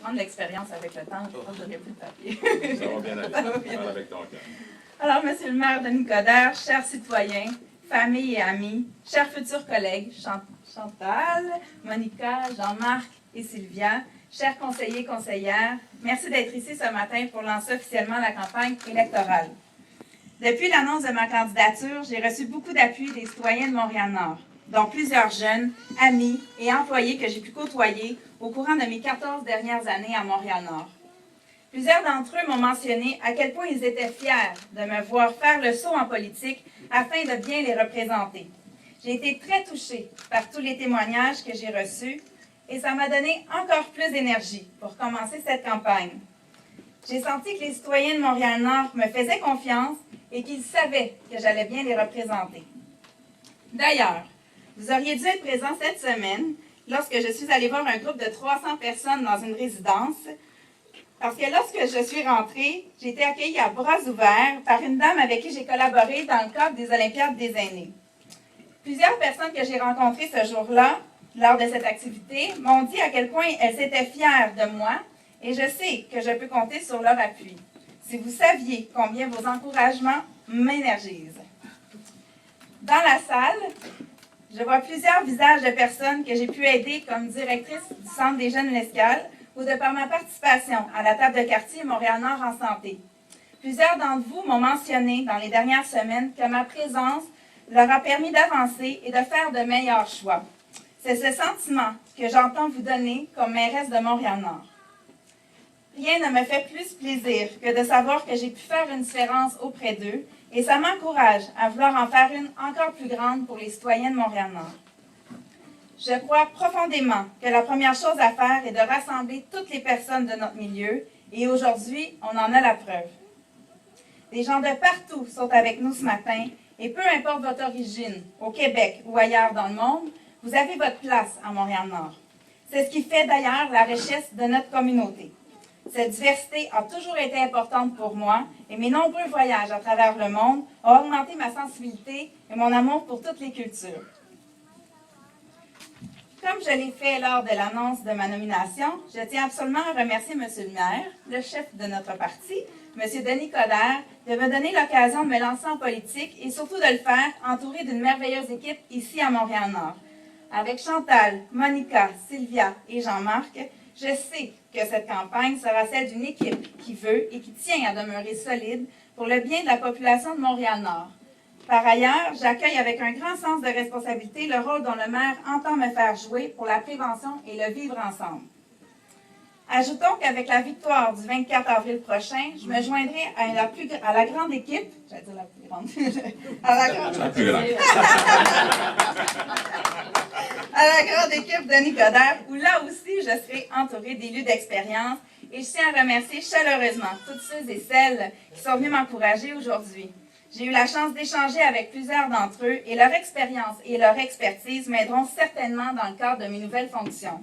prendre l'expérience avec le temps. Je pense que j'aurais plus de papier. Ça va bien aller. Ça va bien Parle aller. avec ton cœur. Alors, Monsieur le maire Denis Coderre, chers citoyens, famille et amis, chers futurs collègues, Chantal, Monica, Jean-Marc et Sylvia, chers conseillers et conseillères, merci d'être ici ce matin pour lancer officiellement la campagne électorale. Depuis l'annonce de ma candidature, j'ai reçu beaucoup d'appui des citoyens de Montréal-Nord, dont plusieurs jeunes, amis et employés que j'ai pu côtoyer au courant de mes 14 dernières années à Montréal-Nord. Plusieurs d'entre eux m'ont mentionné à quel point ils étaient fiers de me voir faire le saut en politique afin de bien les représenter. J'ai été très touchée par tous les témoignages que j'ai reçus et ça m'a donné encore plus d'énergie pour commencer cette campagne. J'ai senti que les citoyens de Montréal-Nord me faisaient confiance et qu'ils savaient que j'allais bien les représenter. D'ailleurs, vous auriez dû être présent cette semaine lorsque je suis allée voir un groupe de 300 personnes dans une résidence, parce que lorsque je suis rentrée, j'ai été accueillie à bras ouverts par une dame avec qui j'ai collaboré dans le cadre des Olympiades des aînés. Plusieurs personnes que j'ai rencontrées ce jour-là, lors de cette activité, m'ont dit à quel point elles étaient fières de moi et je sais que je peux compter sur leur appui. Si vous saviez combien vos encouragements m'énergisent. Dans la salle, je vois plusieurs visages de personnes que j'ai pu aider comme directrice du Centre des jeunes L'Escale ou de par ma participation à la table de quartier Montréal-Nord en santé. Plusieurs d'entre vous m'ont mentionné dans les dernières semaines que ma présence leur a permis d'avancer et de faire de meilleurs choix. C'est ce sentiment que j'entends vous donner comme mairesse de Montréal-Nord. Rien ne me fait plus plaisir que de savoir que j'ai pu faire une différence auprès d'eux et ça m'encourage à vouloir en faire une encore plus grande pour les citoyens de Montréal-Nord. Je crois profondément que la première chose à faire est de rassembler toutes les personnes de notre milieu et aujourd'hui, on en a la preuve. Des gens de partout sont avec nous ce matin et peu importe votre origine, au Québec ou ailleurs dans le monde, vous avez votre place à Montréal-Nord. C'est ce qui fait d'ailleurs la richesse de notre communauté. Cette diversité a toujours été importante pour moi et mes nombreux voyages à travers le monde ont augmenté ma sensibilité et mon amour pour toutes les cultures. Comme je l'ai fait lors de l'annonce de ma nomination, je tiens absolument à remercier M. le maire, le chef de notre parti, M. Denis Coderre, de me donner l'occasion de me lancer en politique et surtout de le faire entouré d'une merveilleuse équipe ici à Montréal-Nord. Avec Chantal, Monica, Sylvia et Jean-Marc, je sais que cette campagne sera celle d'une équipe qui veut et qui tient à demeurer solide pour le bien de la population de Montréal-Nord. Par ailleurs, j'accueille avec un grand sens de responsabilité le rôle dont le maire entend me faire jouer pour la prévention et le vivre ensemble. Ajoutons qu'avec la victoire du 24 avril prochain, je me joindrai à la grande équipe, j'allais dire la plus grande, La plus grande. à la grande équipe Denis Coderre, où là aussi je serai entourée d'élus d'expérience et je tiens à remercier chaleureusement toutes ceux et celles qui sont venus m'encourager aujourd'hui. J'ai eu la chance d'échanger avec plusieurs d'entre eux et leur expérience et leur expertise m'aideront certainement dans le cadre de mes nouvelles fonctions.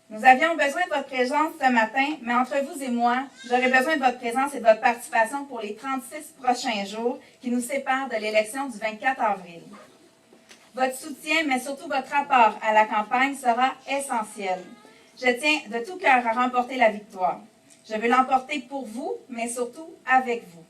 Nous avions besoin de votre présence ce matin, mais entre vous et moi, j'aurai besoin de votre présence et de votre participation pour les 36 prochains jours qui nous séparent de l'élection du 24 avril. Votre soutien, mais surtout votre apport à la campagne sera essentiel. Je tiens de tout cœur à remporter la victoire. Je veux l'emporter pour vous, mais surtout avec vous.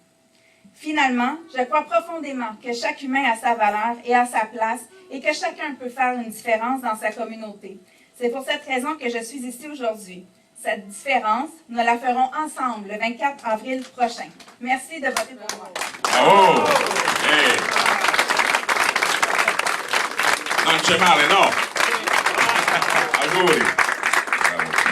Finalement, je crois profondément que chaque humain a sa valeur et a sa place et que chacun peut faire une différence dans sa communauté. C'est pour cette raison que je suis ici aujourd'hui. Cette différence, nous la ferons ensemble le 24 avril prochain. Merci de voter pour moi. Bravo! Hey. Non c'è male, no? Auguri! Bravo.